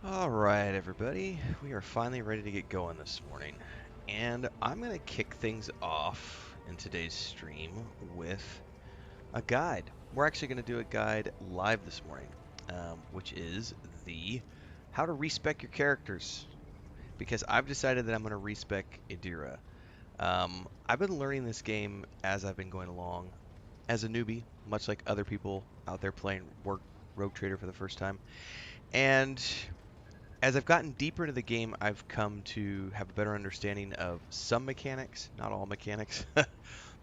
Alright everybody, we are finally ready to get going this morning, and I'm going to kick things off in today's stream with a guide. We're actually going to do a guide live this morning, which is the how to respec your characters, because I've decided that I'm going to respec Idira. I've been learning this game as I've been going along as a newbie, much like other people out there playing Rogue Trader for the first time, and as I've gotten deeper into the game, I've come to have a better understanding of some mechanics, not all mechanics.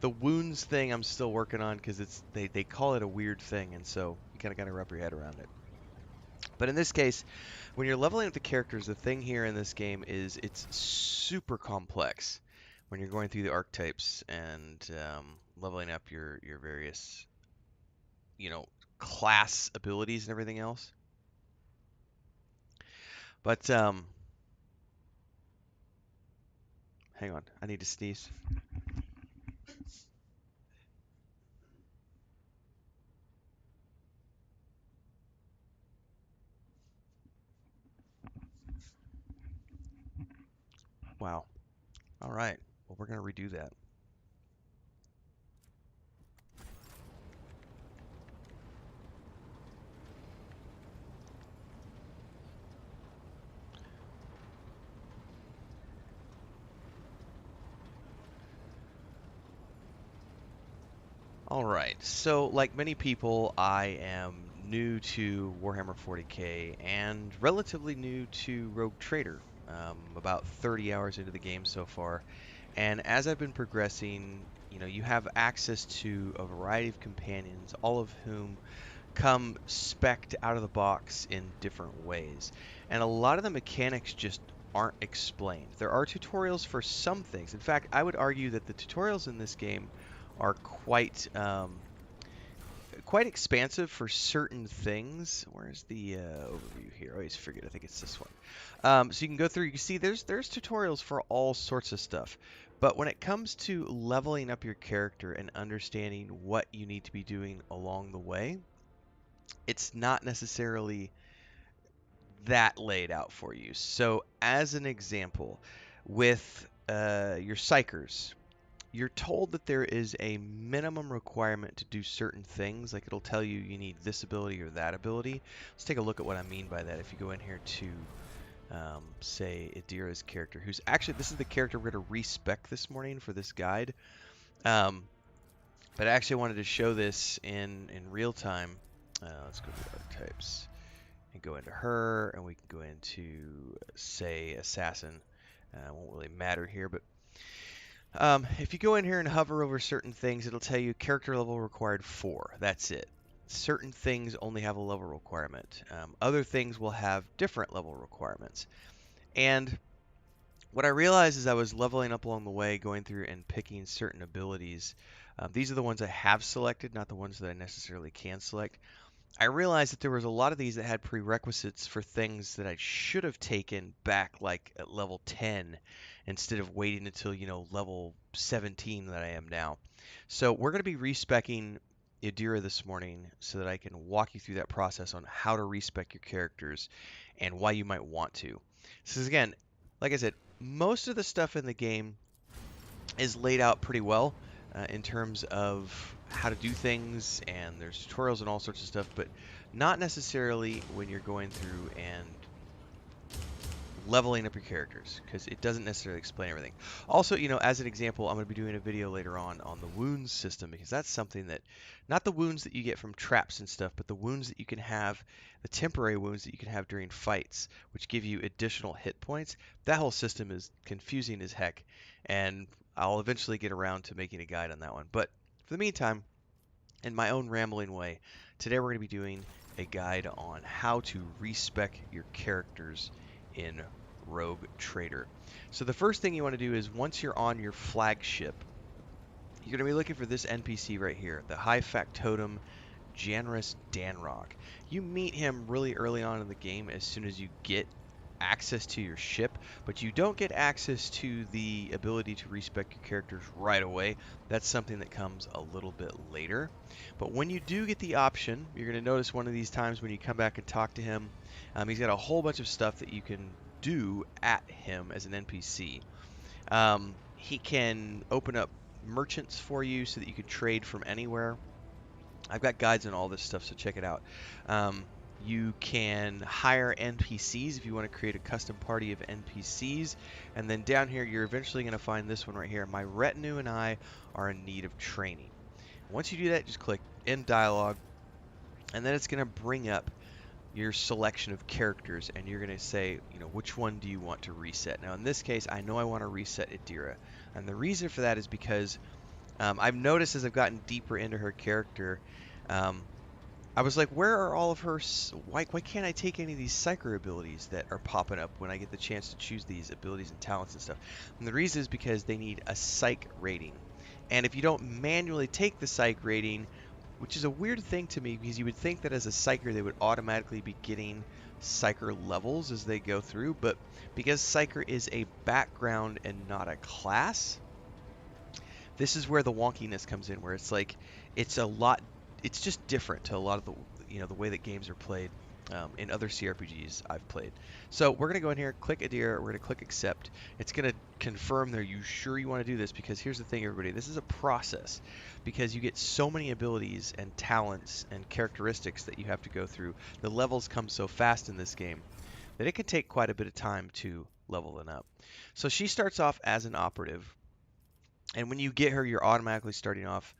The wounds thing I'm still working on because they call it a weird thing, and so you kind of got to wrap your head around it. But in this case, when you're leveling up the characters, the thing here in this game is it's super complex when you're going through the archetypes and leveling up your various, class abilities and everything else. But hang on, I need to sneeze. Wow. All right. Well, we're going to redo that. All right. So, like many people, I am new to Warhammer 40K and relatively new to Rogue Trader. About 30 hours into the game so far. And as I've been progressing, you have access to a variety of companions, all of whom come spec'd out of the box in different ways. And a lot of the mechanics just aren't explained. There are tutorials for some things. In fact, I would argue that the tutorials in this game are quite expansive for certain things. Where's the overview here? I always forget. I think it's this one. So you can go through. You can see there's tutorials for all sorts of stuff. But when it comes to leveling up your character and understanding what you need to be doing along the way, it's not necessarily that laid out for you. So as an example, with your psychers, you're told that there is a minimum requirement to do certain things. Like it'll tell you you need this ability or that ability. Let's take a look at what I mean by that. If you go in here to say Idira's character, who's actually, this is the character we're going to respec this morning for this guide. But I actually wanted to show this in real time. Let's go to archetypes and go into her, and we can go into, say, assassin. It won't really matter here, but if you go in here and hover over certain things, it'll tell you character level required 4. That's it. Certain things only have a level requirement. Other things will have different level requirements. And what I realized as I was leveling up along the way, going through and picking certain abilities, these are the ones I have selected, not the ones that I necessarily can select. I realized that there was a lot of these that had prerequisites for things that I should have taken back like at level 10 instead of waiting until, level 17 that I am now. So we're going to be respecing Idira this morning so that I can walk you through that process on how to respec your characters and why you might want to. So again, like I said, most of the stuff in the game is laid out pretty well in terms of how to do things, and there's tutorials and all sorts of stuff, but not necessarily when you're going through and leveling up your characters, because it doesn't necessarily explain everything. Also, as an example, I'm going to be doing a video later on the wounds system, because that's something that, not the wounds that you get from traps and stuff, but the wounds that you can have, the temporary wounds that you can have during fights, which give you additional hit points. That whole system is confusing as heck, and I'll eventually get around to making a guide on that one. But for the meantime, in my own rambling way, today we're going to be doing a guide on how to respec your characters in Rogue Trader. So the first thing you want to do is, once you're on your flagship, you're going to be looking for this NPC right here, the High Factotum Janrus Danrock. You meet him really early on in the game as soon as you get access to your ship, but you don't get access to the ability to respec your characters right away. That's something that comes a little bit later. But when you do get the option, you're going to notice one of these times when you come back and talk to him, he's got a whole bunch of stuff that you can do at him as an NPC. He can open up merchants for you so that you can trade from anywhere. I've got guides on all this stuff, so check it out. Um, you can hire NPCs if you want to create a custom party of NPCs. And then down here, you're eventually going to find this one right here. My retinue and I are in need of training. Once you do that, just click End Dialogue, and then it's going to bring up your selection of characters, and you're going to say, which one do you want to reset? Now, in this case, I know I want to reset Adira. And the reason for that is because I've noticed as I've gotten deeper into her character, I was like, where are all of her... Why can't I take any of these psyker abilities that are popping up when I get the chance to choose these abilities and talents and stuff? And the reason is because they need a psych rating. And if you don't manually take the psych rating, which is a weird thing to me because you would think that as a psyker they would automatically be getting psyker levels as they go through, but because psyker is a background and not a class, this is where the wonkiness comes in, where it's like it's just different to a lot of the way that games are played in other CRPGs I've played. So we're gonna go in here, click Adira, we're gonna click accept. It's gonna confirm there. You sure you want to do this? Because here's the thing, everybody, this is a process because you get so many abilities and talents and characteristics that you have to go through. The levels come so fast in this game that it can take quite a bit of time to level them up. So she starts off as an operative. And when you get her, you're automatically starting off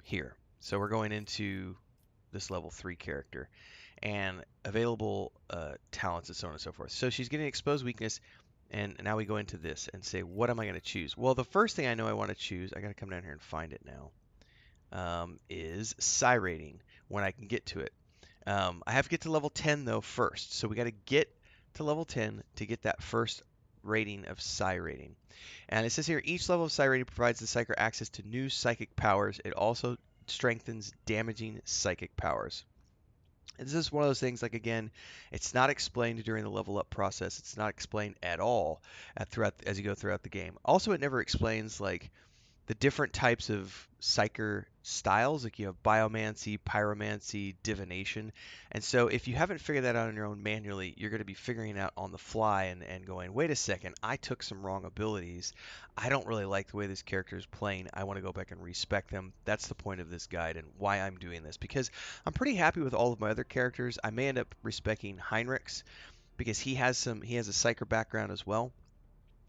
here. So we're going into this level 3 character and available talents and so on and so forth. So she's getting exposed weakness, and now we go into this and say, what am I going to choose? Well, the first thing I know I want to choose, I got to come down here and find it now, is Psi rating when I can get to it. I have to get to level 10 though first. So we got to get to level 10 to get that first rating of Psi rating. And it says here, each level of Psi rating provides the Psyker access to new psychic powers. It also strengthens damaging psychic powers. And this is one of those things, like, again, it's not explained during the level up process. It's not explained at all as you go throughout the game. Also, it never explains, like, the different types of psyker styles. Like you have biomancy, pyromancy, divination. And so if you haven't figured that out on your own manually, you're going to be figuring it out on the fly and going, wait a second, I took some wrong abilities. I don't really like the way this character is playing. I want to go back and respec them. That's the point of this guide and why I'm doing this, because I'm pretty happy with all of my other characters. I may end up respecing Heinrichs because he has a psyker background as well.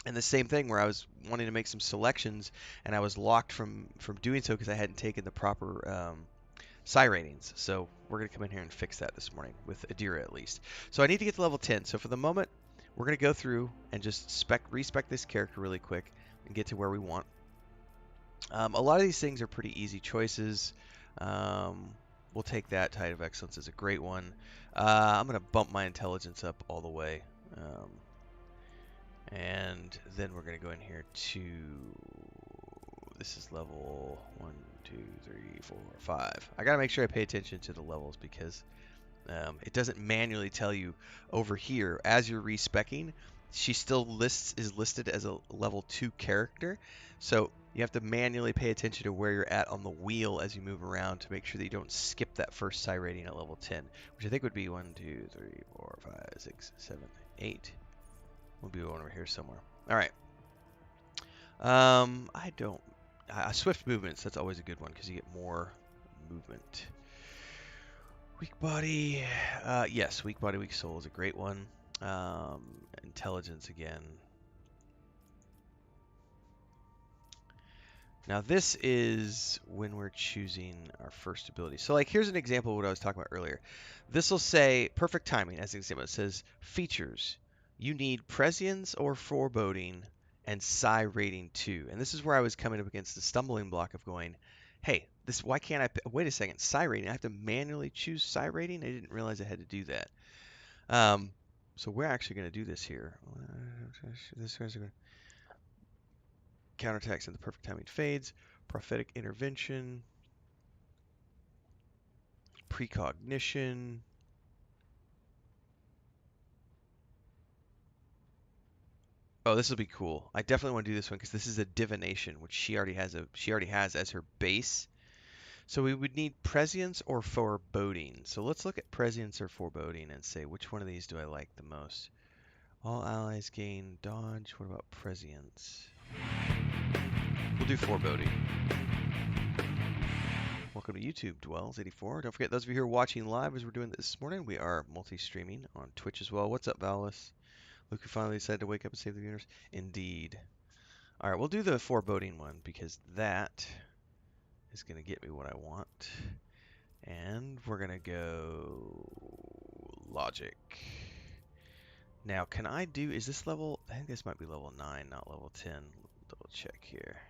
And the same thing where I was wanting to make some selections and I was locked from doing so because I hadn't taken the proper psi ratings. So we're going to come in here and fix that this morning with Adira at least. So I need to get to level 10. So for the moment, we're going to go through and just respec this character really quick and get to where we want. A lot of these things are pretty easy choices. We'll take that. Tide of Excellence is a great one. I'm going to bump my intelligence up all the way. And then we're going to go in here to, this is level 1, 2, 3, 4, 5. I got to make sure I pay attention to the levels because it doesn't manually tell you over here as you're respecking. She still is listed as a level 2 character. So you have to manually pay attention to where you're at on the wheel as you move around to make sure that you don't skip that first psi rating at level 10, which I think would be 1, 2, 3, 4, 5, 6, 7, 8. We'll be one over here somewhere. All right. Swift movements, that's always a good one because you get more movement. Weak body. Yes, weak body, weak soul is a great one. Intelligence again. Now this is when we're choosing our first ability. So like here's an example of what I was talking about earlier. This will say perfect timing as an example. It says features. You need prescience or foreboding and psi rating 2. And this is where I was coming up against the stumbling block of going, hey, why can't wait a second, psi rating? I have to manually choose psi rating? I didn't realize I had to do that. So we're actually going to do this here. This guy's going to counterattacks and the perfect timing fades, prophetic intervention, precognition. Oh, this will be cool. I definitely want to do this one because this is a divination, which she already has as her base. So we would need prescience or foreboding. So let's look at prescience or foreboding and say which one of these do I like the most. All allies gain dodge. What about prescience? We'll do foreboding. Welcome to YouTube, Dwells84. Don't forget, those of you who are watching live as we're doing this morning, we are multi-streaming on Twitch as well. What's up, Valis? Look who finally decided to wake up and save the universe. Indeed. All right, we'll do the foreboding one because that is going to get me what I want. And we're going to go logic. Now, can I do, is this level, I think this might be level 9, not level 10. Double check here.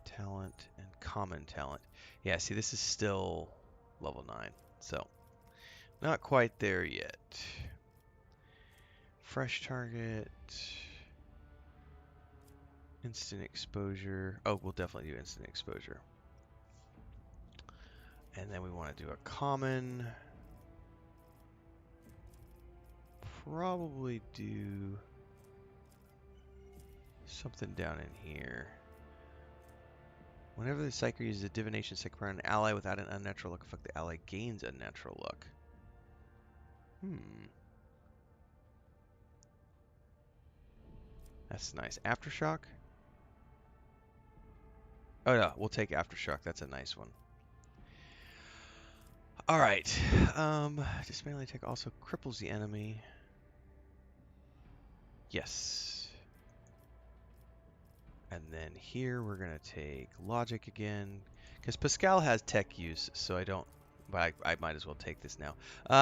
Talent and common talent. Yeah, see, this is still level 9, so not quite there yet. Fresh target. Instant exposure. Oh, we'll definitely do instant exposure. And then we want to do a common. Probably do something down in here. Whenever the psyker uses a divination psyker on an ally without an unnatural luck effect, the ally gains unnatural luck. That's nice. Aftershock? Oh yeah, we'll take Aftershock. That's a nice one. Alright. Dismantling attack also cripples the enemy. Yes. And then here we're going to take logic again. Because Pascal has tech use, so I don't... But I might as well take this now.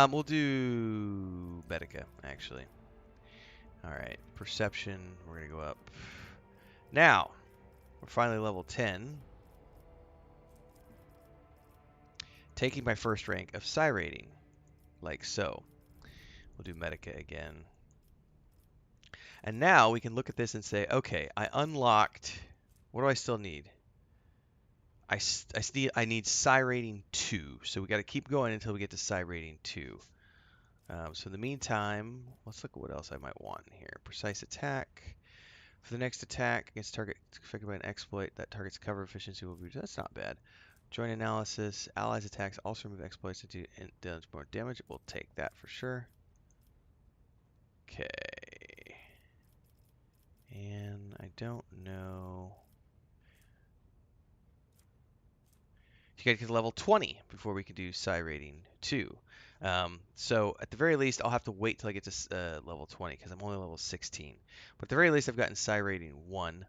We'll do Medica, actually. Alright, perception. We're going to go up. Now, we're finally level 10. Taking my first rank of Psi rating, like so. We'll do Medica again. And now we can look at this and say, okay, I unlocked, what do I still need? I need Psi rating 2, so we got to keep going until we get to Psi rating 2. So in the meantime, let's look at what else I might want in here. Precise attack. For the next attack against target affected by an exploit, that target's cover efficiency will be, that's not bad. Joint analysis, allies attacks also remove exploits to do more damage. We'll take that for sure. Okay. And I don't know. You gotta get to level 20 before we can do Psi rating 2. So at the very least, I'll have to wait till I get to level 20 because I'm only level 16. But at the very least, I've gotten Psi rating 1.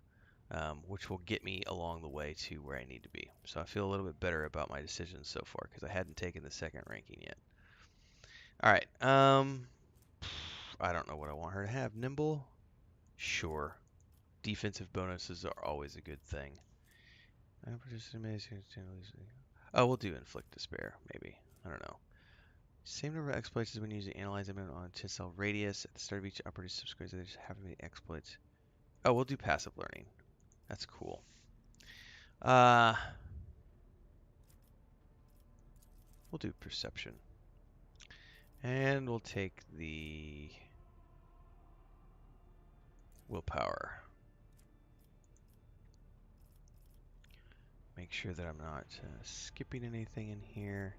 Which will get me along the way to where I need to be. So I feel a little bit better about my decisions so far because I hadn't taken the second ranking yet. All right. I don't know what I want her to have. Nimble? Sure. Defensive bonuses are always a good thing. Oh, we'll do Inflict Despair, maybe. I don't know. Same number of exploits as when using Analyze them on 10 cell radius. At the start of each operative subscribes, they just have many exploits. Oh, we'll do Passive Learning. That's cool. We'll do Perception. And we'll take the Willpower. Make sure that I'm not skipping anything in here.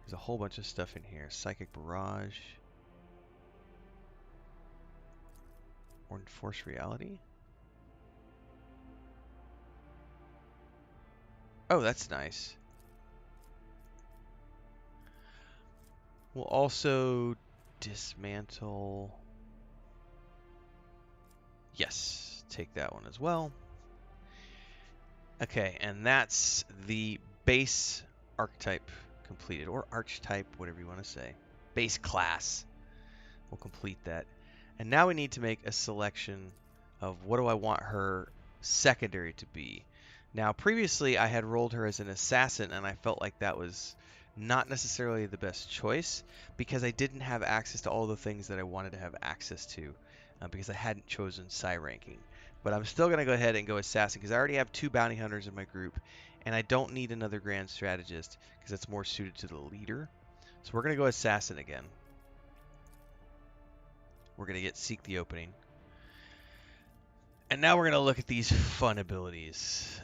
There's a whole bunch of stuff in here. Psychic Barrage. Or Enforce Reality. Oh, that's nice. We'll also dismantle. Yes, take that one as well. Okay, and that's the base archetype completed, or archetype, whatever you want to say. Base class. We'll complete that. And now we need to make a selection of what do I want her secondary to be. Now, previously I had rolled her as an assassin, and I felt like that was not necessarily the best choice because I didn't have access to all the things that I wanted to have access to because I hadn't chosen Psi ranking. But I'm still going to go ahead and go assassin because I already have 2 bounty hunters in my group, and I don't need another grand strategist because that's more suited to the leader. So we're going to go assassin again. We're going to get Seek the Opening. And now we're going to look at these fun abilities,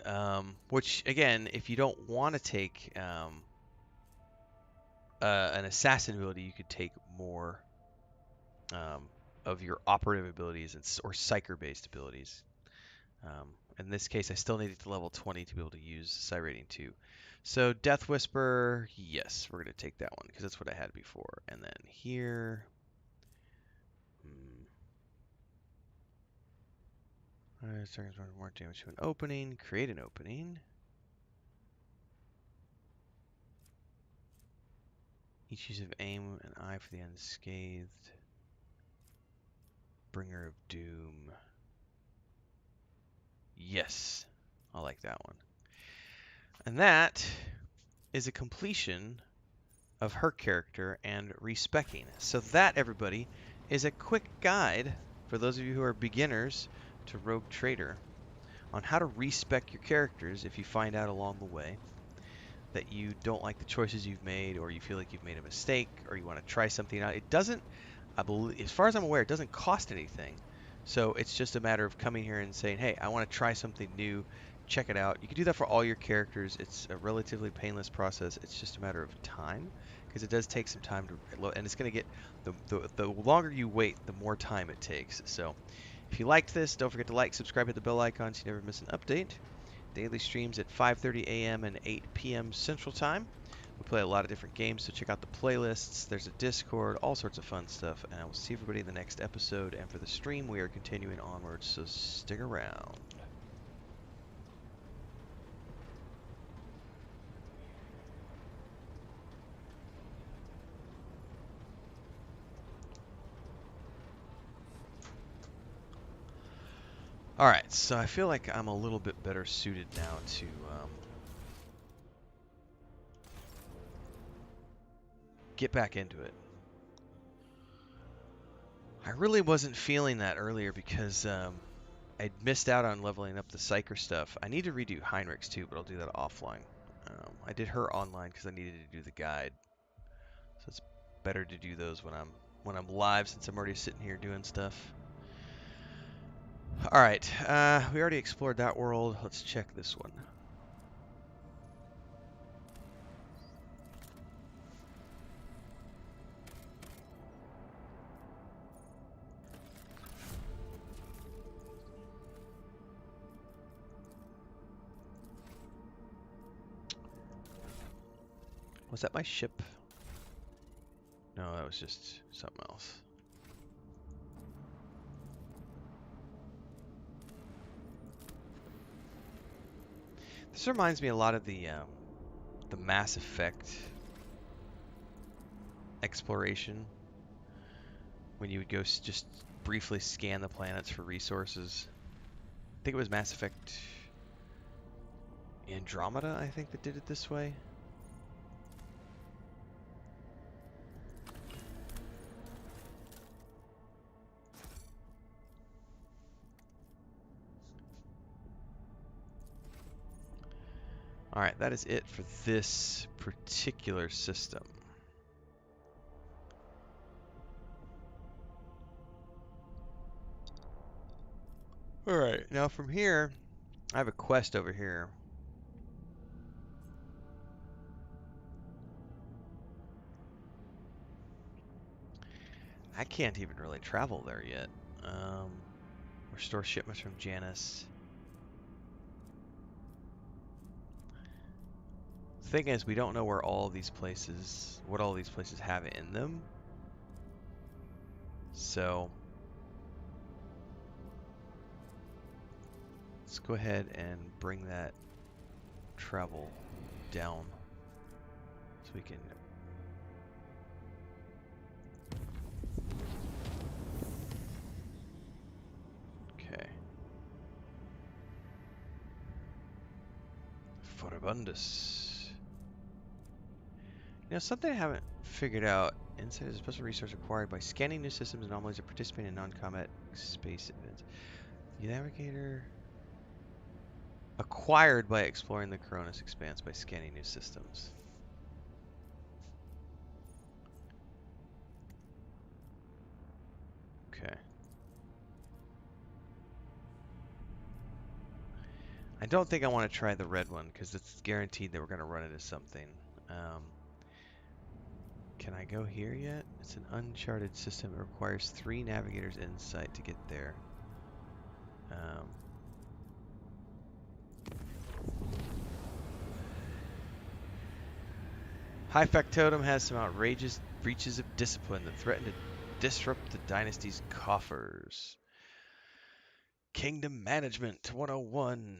which, again, if you don't want to take an assassin ability, you could take more of your operative abilities or psyker-based abilities. In this case, I still needed to level 20 to be able to use Psi Rating 2. So Death Whisper, yes, we're going to take that one because that's what I had before. And then here... Targets more damage to an opening. Create an opening. Each use of aim, an eye for the unscathed. Bringer of Doom. Yes, I like that one. And that is a completion of her character and respecking. So that, everybody, is a quick guide for those of you who are beginners to Rogue Trader on how to respec your characters if you find out along the way that you don't like the choices you've made, or you feel like you've made a mistake, or you want to try something out. It doesn't, I believe, as far as I'm aware, it doesn't cost anything. So it's just a matter of coming here and saying, hey, I want to try something new, check it out. You can do that for all your characters. It's a relatively painless process. It's just a matter of time, because it does take some time to, and it's going to get, the longer you wait, the more time it takes. So if you liked this, don't forget to like, subscribe, hit the bell icon so you never miss an update. Daily streams at 5:30 a.m. and 8 p.m. Central Time. We play a lot of different games, so check out the playlists. There's a Discord, all sorts of fun stuff. And I will see everybody in the next episode. And for the stream, we are continuing onwards, so stick around. Alright, so I feel like I'm a little bit better suited now to get back into it. I really wasn't feeling that earlier because I'd missed out on leveling up the Psyker stuff. I need to redo Heinrich's too, but I'll do that offline. I did her online because I needed to do the guide. So it's better to do those when I'm live, since I'm already sitting here doing stuff. All right, we already explored that world. Let's check this one. Was that my ship? No, that was just something else. This reminds me a lot of the Mass Effect exploration, when you would go just briefly scan the planets for resources. I think it was Mass Effect Andromeda, I think, that did it this way. Alright, that is it for this particular system. Alright, now from here, I have a quest over here. I can't even really travel there yet. Restore shipments from Janus. The thing is, we don't know where all these places, what all these places have in them. So let's go ahead and bring that travel down so we can Forabundus. You know, something I haven't figured out. Insight is a special resource acquired by scanning new systems and anomalies or participating in non-combat space events. The Navigator. Acquired by exploring the Coronis Expanse by scanning new systems. Okay. I don't think I want to try the red one because it's guaranteed that we're going to run into something. Can I go here yet? It's an uncharted system. It requires 3 navigators insight to get there. High Factotum has some outrageous breaches of discipline that threaten to disrupt the dynasty's coffers. Kingdom Management 101.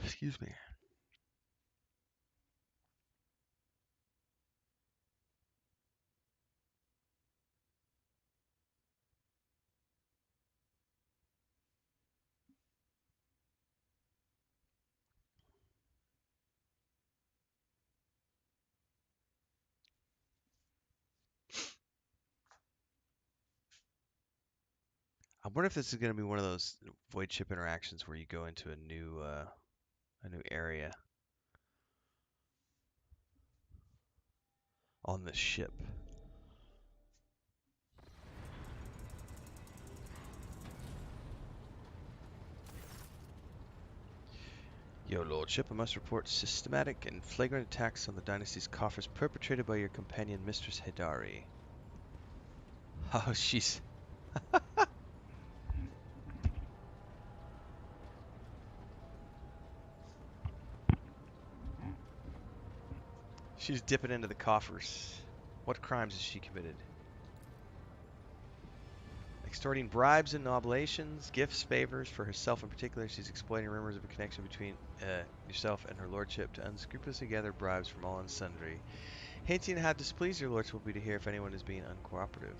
Excuse me. I wonder if this is going to be one of those void ship interactions where you go into a new area on the ship. Yo, Lordship, I must report systematic and flagrant attacks on the dynasty's coffers perpetrated by your companion, Mistress Hidari. Oh, she's... she's dipping into the coffers. What crimes has she committed? Extorting bribes and oblations, gifts, favors for herself in particular. She's exploiting rumors of a connection between yourself and her lordship to unscrupulously gather bribes from all and sundry. Hinting how displeased your lordship will be to hear if anyone is being uncooperative.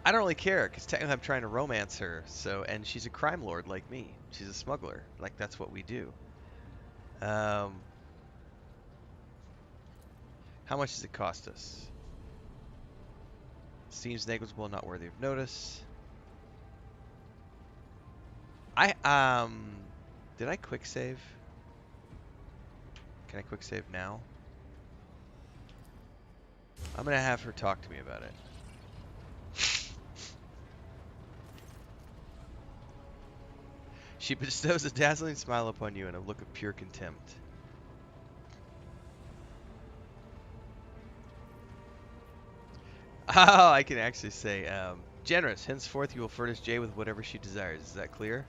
I don't really care, because technically I'm trying to romance her, so, and she's a crime lord like me. She's a smuggler. Like, that's what we do. How much does it cost us? Seems negligible, not worthy of notice. Did I quick save? Can I quick save now? I'm gonna have her talk to me about it. She bestows a dazzling smile upon you and a look of pure contempt. Oh, I can actually say, generous. Henceforth, you will furnish Jay with whatever she desires. Is that clear?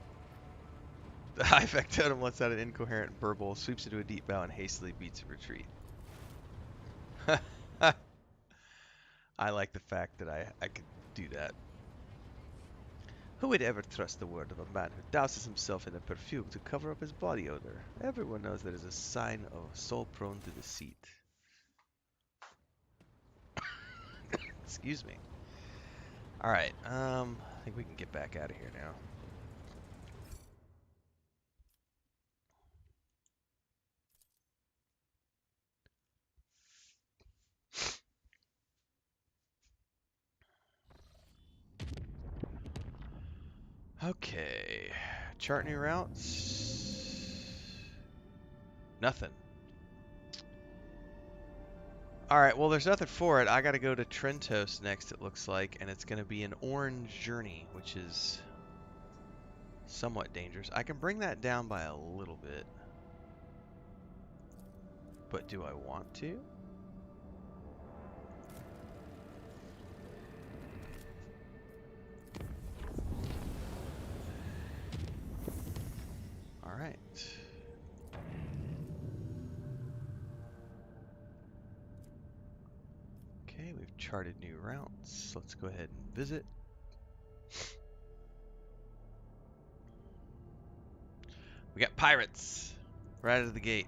The high factotum lets out an incoherent burble, sweeps into a deep bow, and hastily beats a retreat. I like the fact that I could do that. Who would ever trust the word of a man who douses himself in a perfume to cover up his body odor? Everyone knows that is a sign of a soul prone to deceit. Excuse me. Alright, I think we can get back out of here now. Okay. Chart new routes. Nothing. Alright, well there's nothing for it. I gotta go to Trentos next, it looks like, and it's gonna be an orange journey, which is somewhat dangerous. I can bring that down by a little bit. But do I want to? Alright. Okay, we've charted new routes. Let's go ahead and visit. We got pirates right out of the gate.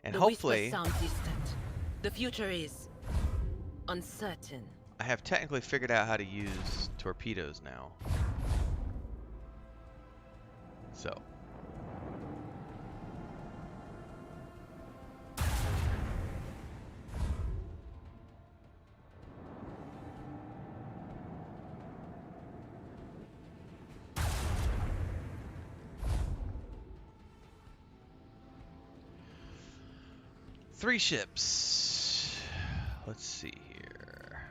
And The hopefully, whispers sound distant. The future is uncertain. I have technically figured out how to use torpedoes now. So. Three ships. Let's see here.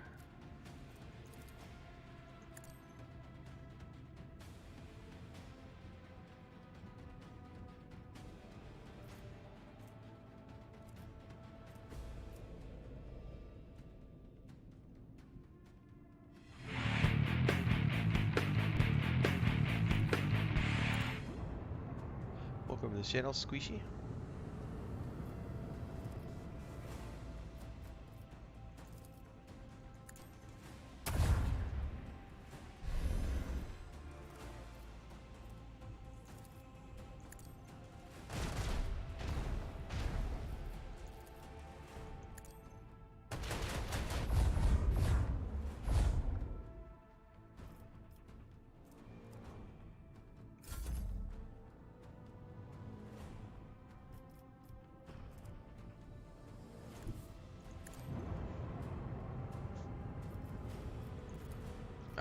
Welcome to the channel, Squishy.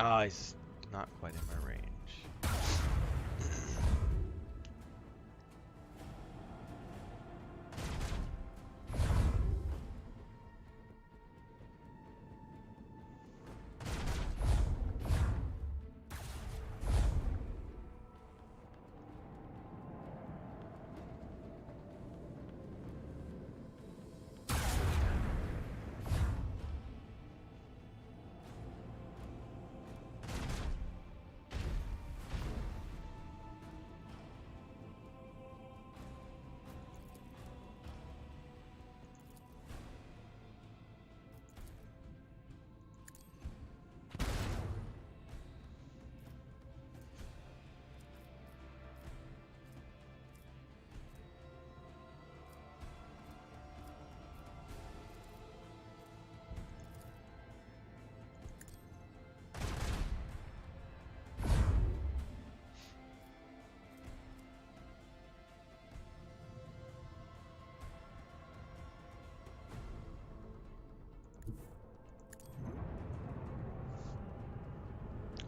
Ah, he's not quite in my range.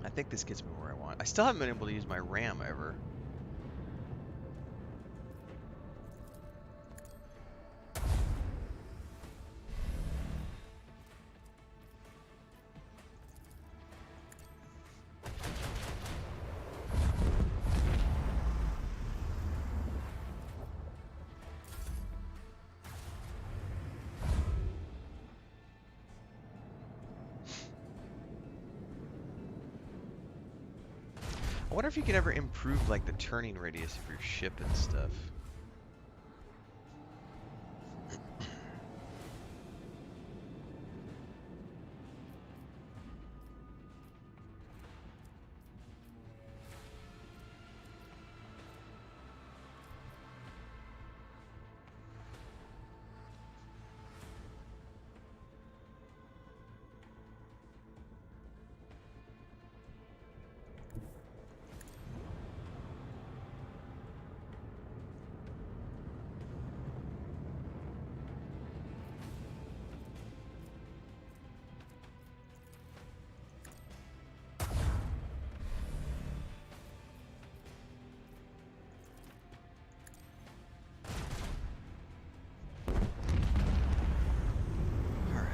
I think this gets me where I want. I still haven't been able to use my RAM ever. I wonder if you could ever improve like the turning radius of your ship and stuff.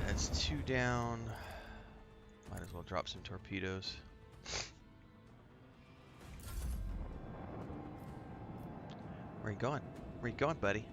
That's two down. Might as well drop some torpedoes. Where you going? Where you going, buddy?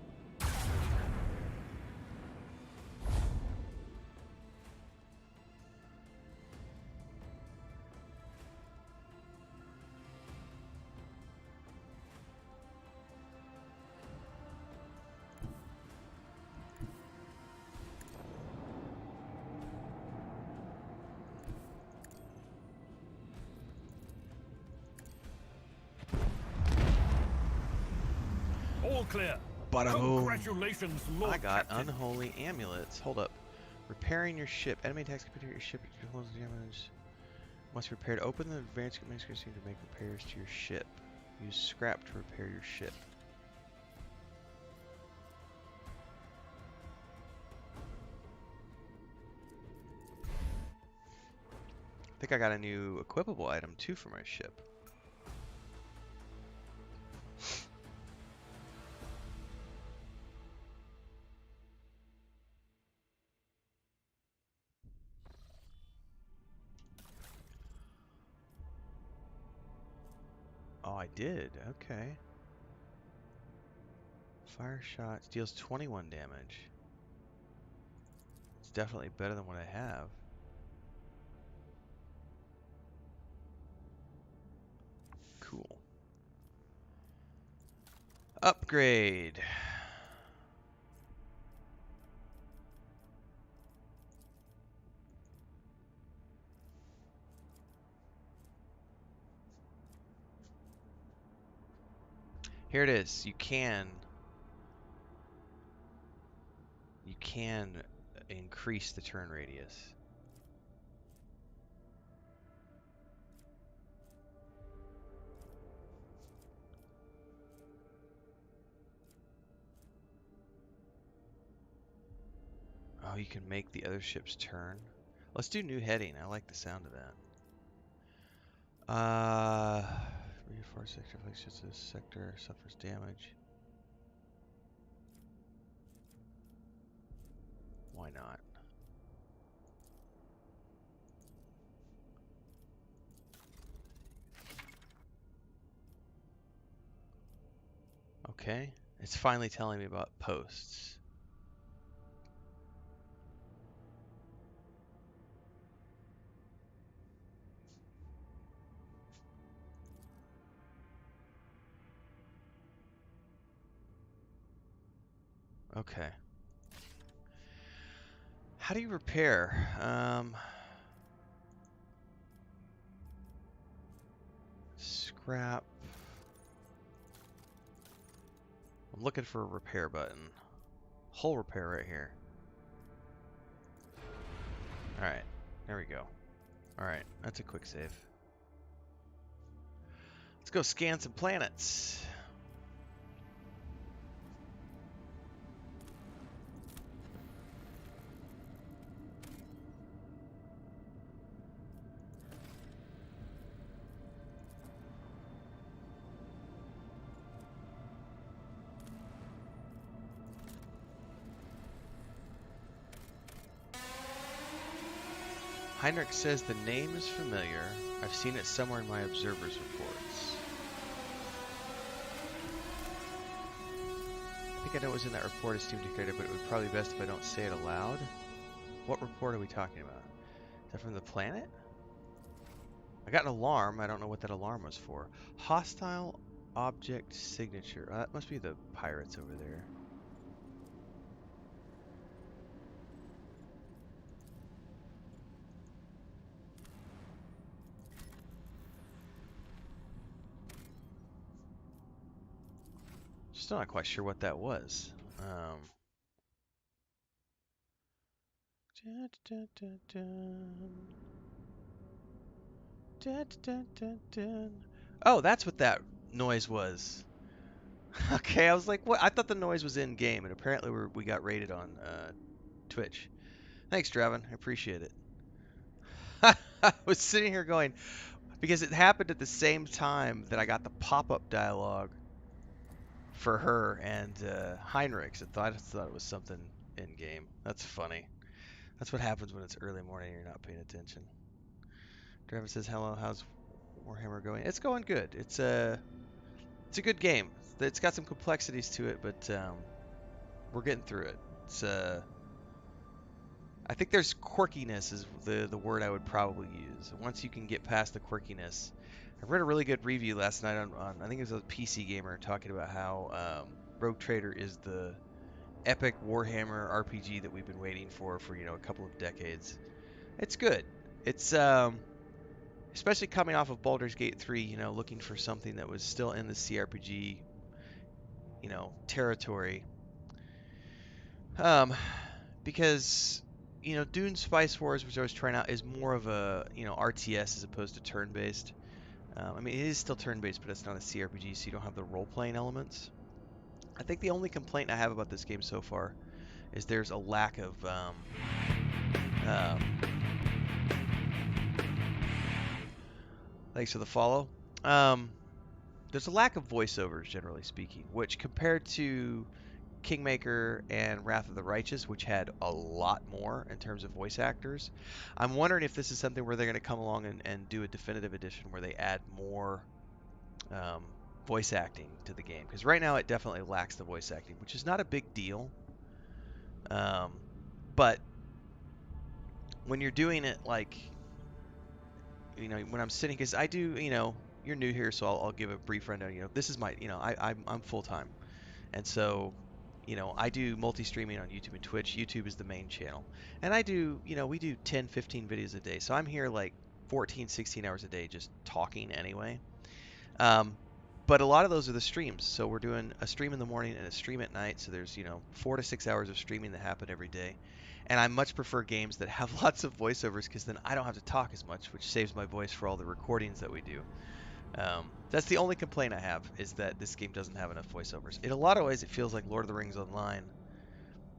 All clear. Bada boom. Congratulations, Lord I got Captain. unholy amulets. Hold up. Repairing your ship. Enemy attacks computer your ship. Damage. Must be repaired. Open the advanced screen to make repairs to your ship. Use scrap to repair your ship. I think I got a new equipable item too for my ship. Oh, I did. Okay. Fire shots deals 21 damage. It's definitely better than what I have. Cool. Upgrade. Here it is. You can increase the turn radius. Oh, you can make the other ships turn. Let's do new heading. I like the sound of that. Reinforce sector afflicts just this sector suffers damage. Why not? Okay. It's finally telling me about posts. Okay. How do you repair? Scrap. I'm looking for a repair button. Hull repair right here. Alright. There we go. Alright. That's a quick save. Let's go scan some planets. Heinrich says the name is familiar. I've seen it somewhere in my observer's reports. I think I know it was in that report as Steam declared, but it would probably be best if I don't say it aloud. What report are we talking about? Is that from the planet? I got an alarm. I don't know what that alarm was for. Hostile object signature. That must be the pirates over there. Still not quite sure what that was. Oh, that's what that noise was. Okay, I was like, what? I thought the noise was in game, and apparently we got rated on Twitch. Thanks, Draven. I appreciate it. I was sitting here going, because it happened at the same time that I got the pop-up dialogue for her and Heinrichs. I just thought it was something in game. That's funny. That's what happens when it's early morning and you're not paying attention. Draven says, hello, how's Warhammer going? It's going good. It's a good game. It's got some complexities to it, but we're getting through it. It's I think there's quirkiness is the word I would probably use. Once you can get past the quirkiness, I read a really good review last night on I think it was a PC Gamer talking about how Rogue Trader is the epic Warhammer RPG that we've been waiting for a couple of decades. It's good. It's especially coming off of Baldur's Gate 3, looking for something that was still in the CRPG, territory. Because Dune Spice Wars, which I was trying out, is more of a RTS as opposed to turn-based. I mean, it is still turn-based, but it's not a CRPG, so you don't have the role-playing elements. I think the only complaint I have about this game so far is there's a lack of um, thanks for the follow. There's a lack of voiceovers, generally speaking, which compared to Kingmaker and Wrath of the Righteous, which had a lot more in terms of voice actors, I'm wondering if this is something where they're going to come along and do a definitive edition where they add more um, voice acting to the game. Because right now it definitely lacks the voice acting, which is not a big deal. But when you're doing it like, when I'm sitting, because I do, you're new here, so I'll give a brief rundown. This is my, I'm full time. And so, I do multi-streaming on YouTube and Twitch. YouTube is the main channel. And I do, we do 10, 15 videos a day. So I'm here like 14, 16 hours a day just talking anyway. But a lot of those are the streams. So we're doing a stream in the morning and a stream at night. So there's, 4 to 6 hours of streaming that happen every day. And I much prefer games that have lots of voiceovers because then I don't have to talk as much, which saves my voice for all the recordings that we do. That's the only complaint I have, is that this game doesn't have enough voiceovers. In a lot of ways, it feels like Lord of the Rings Online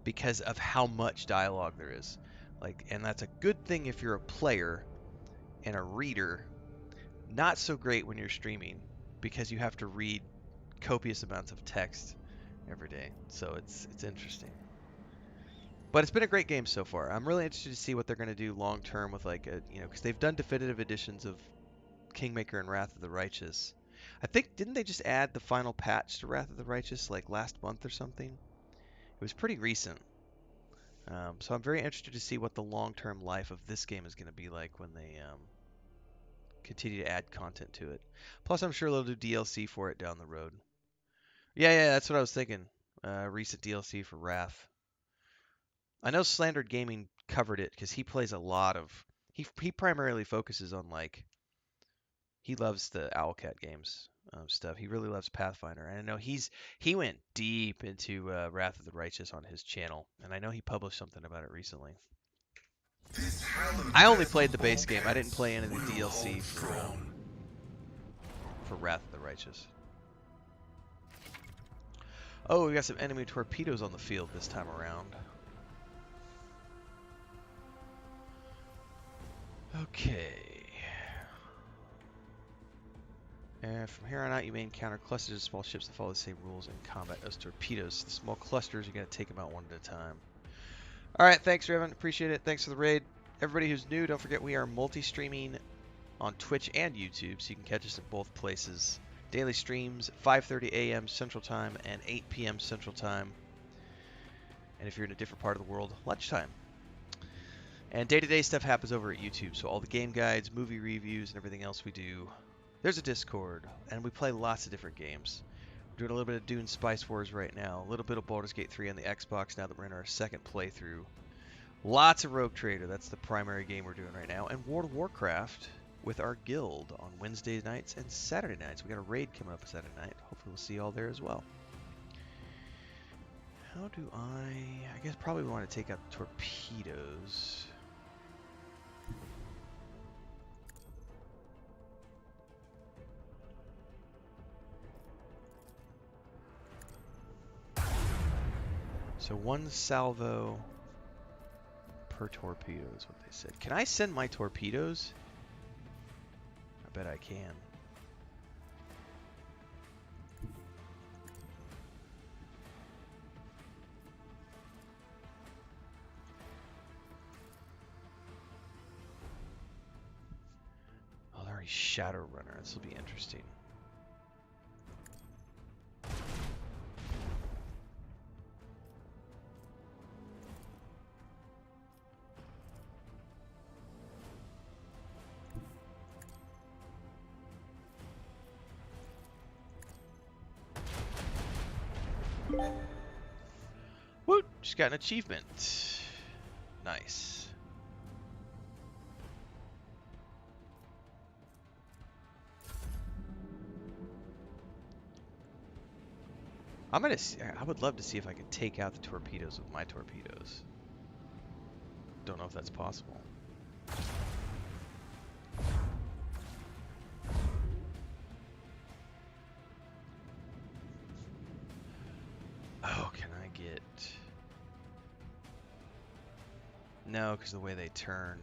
because of how much dialogue there is. And that's a good thing if you're a player and a reader. Not so great when you're streaming because you have to read copious amounts of text every day. So it's interesting. But it's been a great game so far. I'm really interested to see what they're going to do long term with because they've done definitive editions of Kingmaker and Wrath of the Righteous. I think, didn't they just add the final patch to Wrath of the Righteous like last month or something? It was pretty recent. So I'm very interested to see what the long-term life of this game is going to be like when they continue to add content to it. Plus, I'm sure they'll do DLC for it down the road. Yeah, that's what I was thinking. Recent DLC for Wrath. I know Slandered Gaming covered it because he plays a lot of. He primarily focuses on he loves the Owlcat Games stuff. He really loves Pathfinder, and I know he went deep into Wrath of the Righteous on his channel, and I know he published something about it recently. I only played the base game. I didn't play any of the DLC for Wrath of the Righteous. Oh, we got some enemy torpedoes on the field this time around. Okay. And from here on out, you may encounter clusters of small ships that follow the same rules in combat as torpedoes. The small clusters, you got to take them out one at a time. All right, thanks, Revan. Appreciate it. Thanks for the raid. Everybody who's new, don't forget we are multi-streaming on Twitch and YouTube, so you can catch us at both places. Daily streams, 5:30 a.m. Central Time and 8 p.m. Central Time. And if you're in a different part of the world, lunchtime. And day-to-day stuff happens over at YouTube, so all the game guides, movie reviews, and everything else we do. There's a Discord, and we play lots of different games. We're doing a little bit of Dune Spice Wars right now, a little bit of Baldur's Gate 3 on the Xbox now that we're in our second playthrough. Lots of Rogue Trader, that's the primary game we're doing right now, and World of Warcraft with our guild on Wednesday nights and Saturday nights. We got a raid coming up Saturday night. Hopefully we'll see you all there as well. How do I guess probably we want to take out the torpedoes. So one salvo per torpedo is what they said. Can I send my torpedoes? I bet I can. Oh, they're already Shadowrunner. This will be interesting. Woo! Just got an achievement. Nice. I would love to see if I could take out the torpedoes with my torpedoes. Don't know if that's possible. Oh, can I get... No, because the way they turned.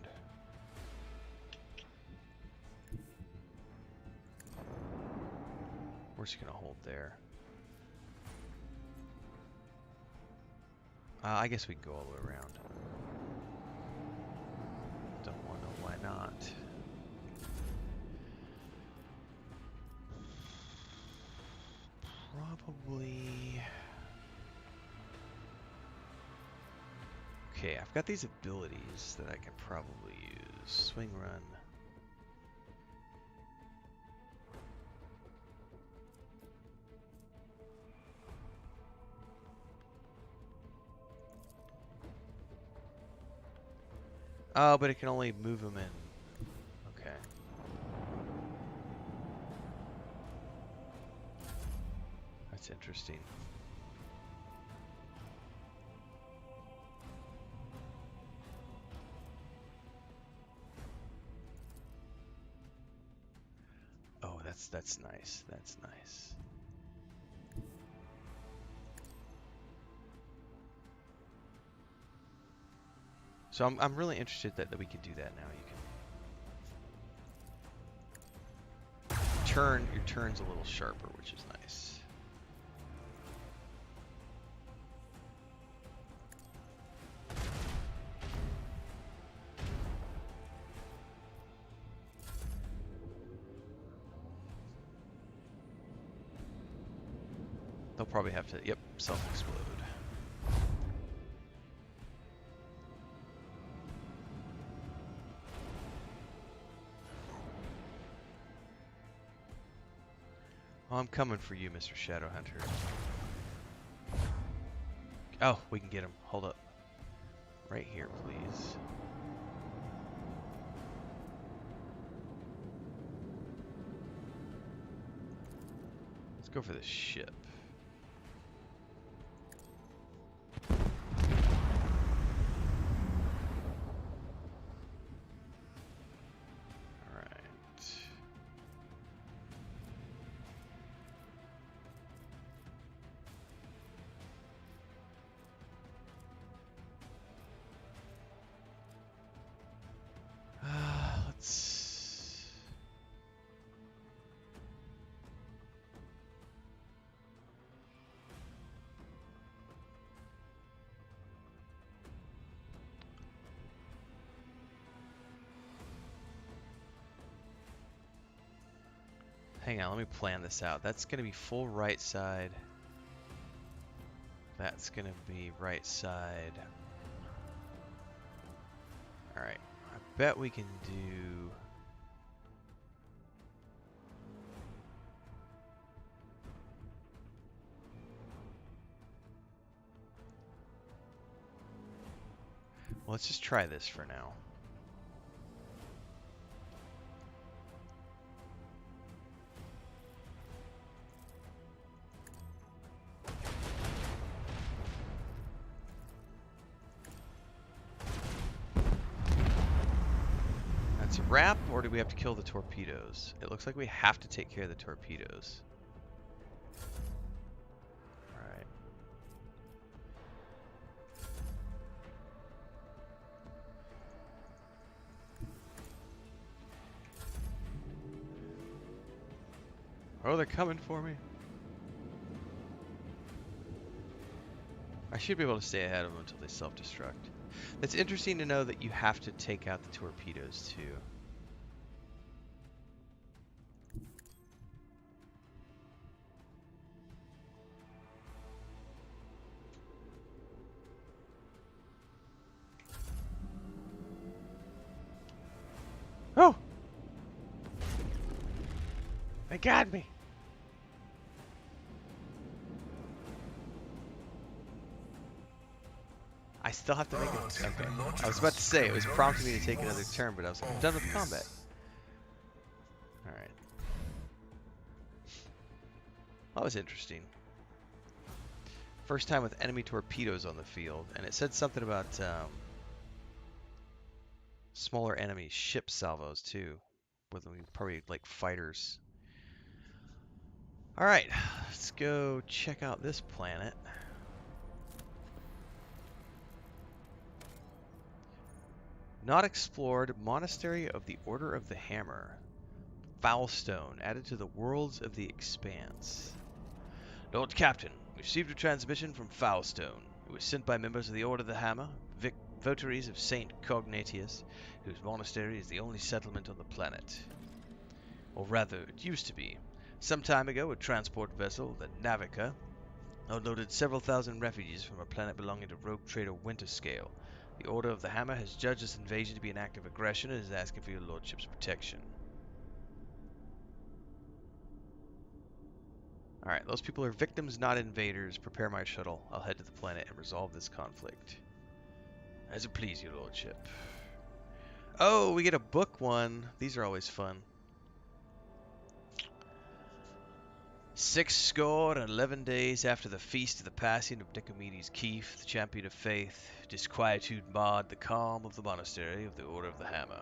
We're just going to hold there. I guess we can go all the way around. Don't want to know why not. Probably... Okay, I've got these abilities that I can probably use. Swing run. Oh, but it can only move them in. Okay. That's interesting. Oh, that's nice. That's nice. So I'm really interested that we can do that now. You can turn your turn's a little sharper, which is nice. They'll probably have to, yep, self-explode. Oh, I'm coming for you, Mr. Shadowhunter. Oh, we can get him. Hold up. Right here, please. Let's go for this ship. Hang on, let me plan this out. That's going to be full right side. That's going to be right side. Alright, I bet we can do... Well, let's just try this for now. That's a wrap, or do we have to kill the torpedoes? It looks like we have to take care of the torpedoes. Alright. Oh, they're coming for me. I should be able to stay ahead of them until they self-destruct. It's interesting to know that you have to take out the torpedoes too. Oh! They got me! I still have to make it. Okay. I was about to say, it was prompting me to take another turn, but I was like, I'm done with combat. Alright. That was interesting. First time with enemy torpedoes on the field, and it said something about smaller enemy ship salvos too, with probably like fighters. All right, let's go check out this planet. Not explored, Monastery of the Order of the Hammer. Foulstone, added to the Worlds of the Expanse. Lord Captain, we received a transmission from Foulstone. It was sent by members of the Order of the Hammer, votaries of Saint Cognatius, whose monastery is the only settlement on the planet. Or rather, it used to be. Some time ago, a transport vessel, the Navica, unloaded several thousand refugees from a planet belonging to rogue trader Winterscale. The Order of the Hammer has judged this invasion to be an act of aggression and is asking for your lordship's protection. Alright, those people are victims, not invaders. Prepare my shuttle. I'll head to the planet and resolve this conflict. As it please, your lordship. Oh, we get a book one. These are always fun. 11 days after the feast of the passing of Nicomedes Keith, the champion of faith, disquietude marred the calm of the monastery of the Order of the Hammer.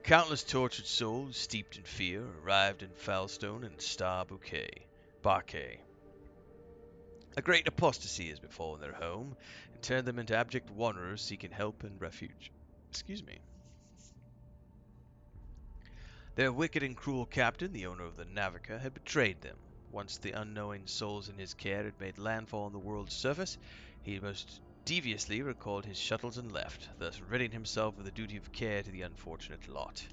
Countless tortured souls, steeped in fear, arrived in Foulstone and Star Barquet. A great apostasy has befallen their home, and turned them into abject wanderers seeking help and refuge. Excuse me. Their wicked and cruel captain, the owner of the Navica, had betrayed them. Once the unknowing souls in his care had made landfall on the world's surface, he most deviously recalled his shuttles and left, thus ridding himself of the duty of care to the unfortunate lot.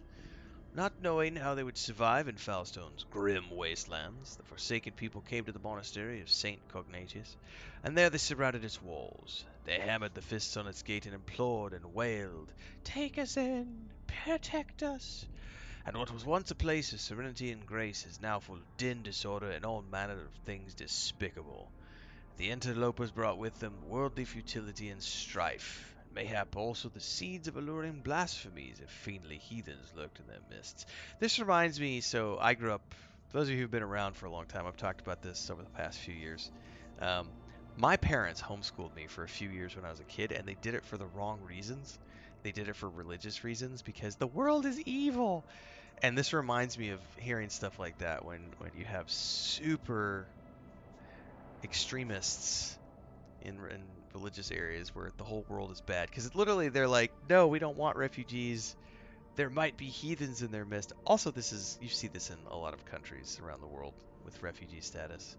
Not knowing how they would survive in Foulstone's grim wastelands, the forsaken people came to the monastery of Saint Cognatius, and there they surrounded its walls. They hammered the fists on its gate and implored and wailed, "Take us in! Protect us!" And what was once a place of serenity and grace is now full of din, disorder, and all manner of things despicable. The interlopers brought with them worldly futility and strife, and mayhap also the seeds of alluring blasphemies if fiendly heathens lurked in their midst. This reminds me, so I grew up, those of you who've been around for a long time, I've talked about this over the past few years. Um, my parents homeschooled me for a few years when I was a kid, and they did it for the wrong reasons. They did it for religious reasons because the world is evil. And this reminds me of hearing stuff like that when you have super extremists in religious areas where the whole world is bad. Because literally they're like, no, we don't want refugees. There might be heathens in their midst. Also, you see this in a lot of countries around the world with refugee status.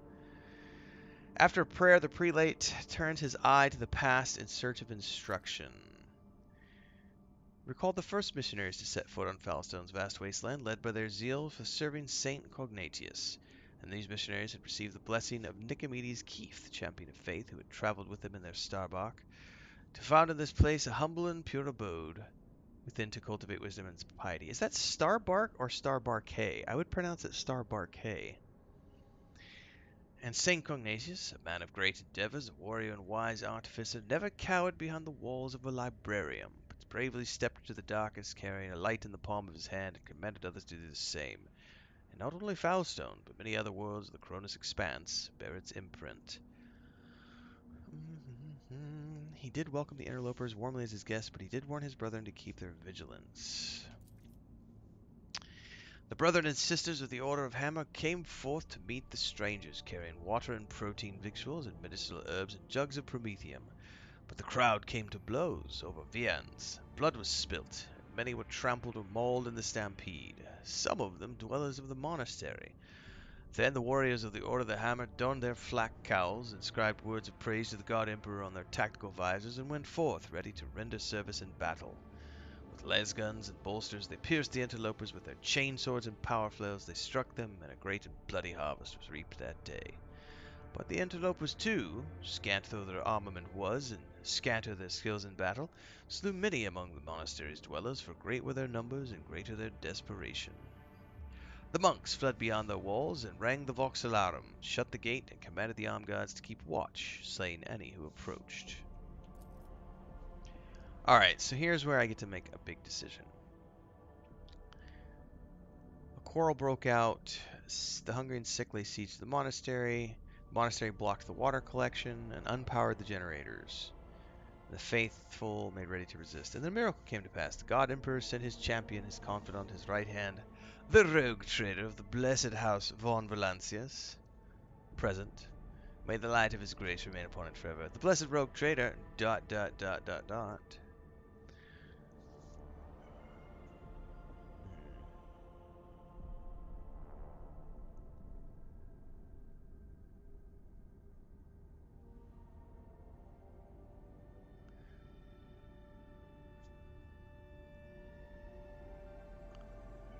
After prayer, the prelate turned his eye to the past in search of instruction. Recalled the first missionaries to set foot on Foulstone's vast wasteland, led by their zeal for serving Saint Cognatius. And these missionaries had received the blessing of Nicomedes Keith, the champion of faith, who had traveled with them in their starbark, to found in this place a humble and pure abode, within to cultivate wisdom and piety. Is that Starbark or Starbark? I would pronounce it Starbark. And Saint Cognatius, a man of great endeavors, a warrior and wise artificer, never cowered behind the walls of a librarium, but bravely stepped into the darkness carrying a light in the palm of his hand and commanded others to do the same. And not only Foulstone, but many other worlds of the Cronus Expanse bear its imprint. He did welcome the interlopers warmly as his guests, but he did warn his brethren to keep their vigilance. The brethren and sisters of the Order of Hammer came forth to meet the strangers, carrying water and protein victuals and medicinal herbs and jugs of promethium. But the crowd came to blows over viands. Blood was spilt, and many were trampled or mauled in the stampede, some of them dwellers of the monastery. Then the warriors of the Order of the Hammer donned their flak cowls, inscribed words of praise to the God Emperor on their tactical visors, and went forth, ready to render service in battle. With les guns and bolsters, they pierced the interlopers with their chain swords and power flails. They struck them, and a great and bloody harvest was reaped that day. But the interlopers, too, scant though their armament was, and scanter their skills in battle, slew many among the monastery's dwellers, for great were their numbers and greater their desperation. The monks fled beyond their walls and rang the vox alarum, shut the gate, and commanded the armed guards to keep watch, slaying any who approached. Alright, so here's where I get to make a big decision. A quarrel broke out. The hungry and sick lay siege to the monastery. Monastery blocked the water collection and unpowered the generators. The faithful made ready to resist. And then a miracle came to pass. The God Emperor sent his champion, his confidant, his right hand, the rogue trader of the blessed house von Valancius, present. May the light of his grace remain upon it forever. The blessed rogue trader, ...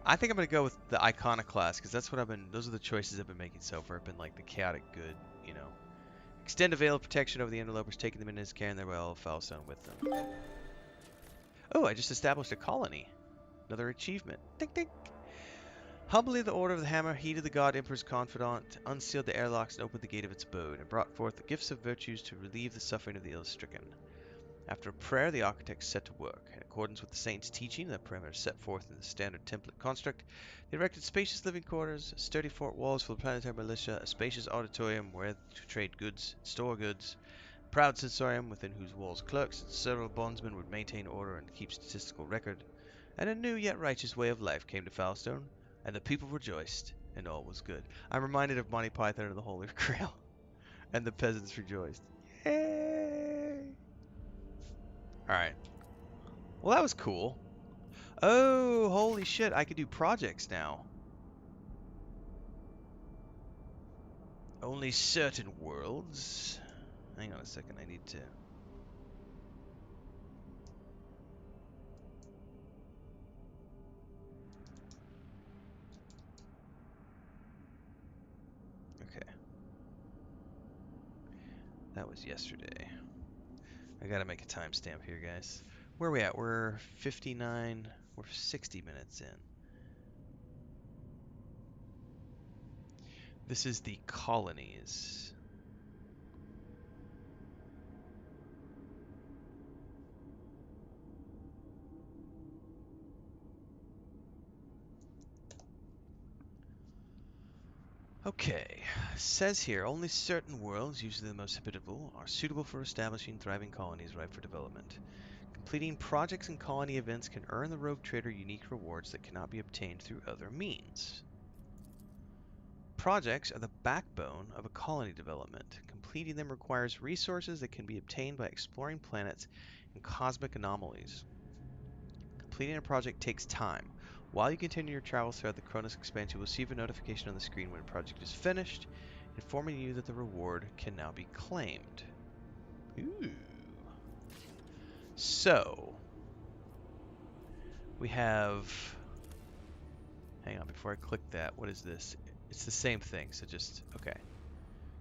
I think I'm gonna go with the Iconoclast because that's what I've been. Those are the choices I've been making so far. I've been like the chaotic good, you know. Extend a veil of protection over the interlopers, taking them in his care and their well Foulstone with them. Oh, I just established a colony. Another achievement. Ding ding. Humbly the Order of the Hammer heeded the God Emperor's confidant, unsealed the airlocks and opened the gate of its abode, and brought forth the gifts of virtues to relieve the suffering of the ill-stricken. After a prayer, the architects set to work. In accordance with the saint's teaching, the perimeter set forth in the standard template construct, they erected spacious living quarters, sturdy fort walls for the planetary militia, a spacious auditorium where to trade goods, store goods, a proud sensorium within whose walls clerks and several bondsmen would maintain order and keep statistical record, and a new yet righteous way of life came to Foulstone, and the people rejoiced, and all was good. I'm reminded of Monty Python and the Holy Grail, and the peasants rejoiced. Yay! Alright. Well, that was cool. Oh, holy shit, I can do projects now. Only certain worlds. Hang on a second, I need to... Okay. That was yesterday. I gotta make a timestamp here, guys. Where are we at? We're 59... We're 60 minutes in. This is the colonies. Okay, says here, only certain worlds, usually the most habitable, are suitable for establishing thriving colonies ripe for development. Completing projects and colony events can earn the rogue trader unique rewards that cannot be obtained through other means. Projects are the backbone of a colony development. Completing them requires resources that can be obtained by exploring planets and cosmic anomalies. Completing a project takes time. While you continue your travels throughout the Cronus expanse, you will receive a notification on the screen when a project is finished, informing you that the reward can now be claimed. Ooh. So, we have... Hang on, before I click that, what is this? It's the same thing, so just... Okay.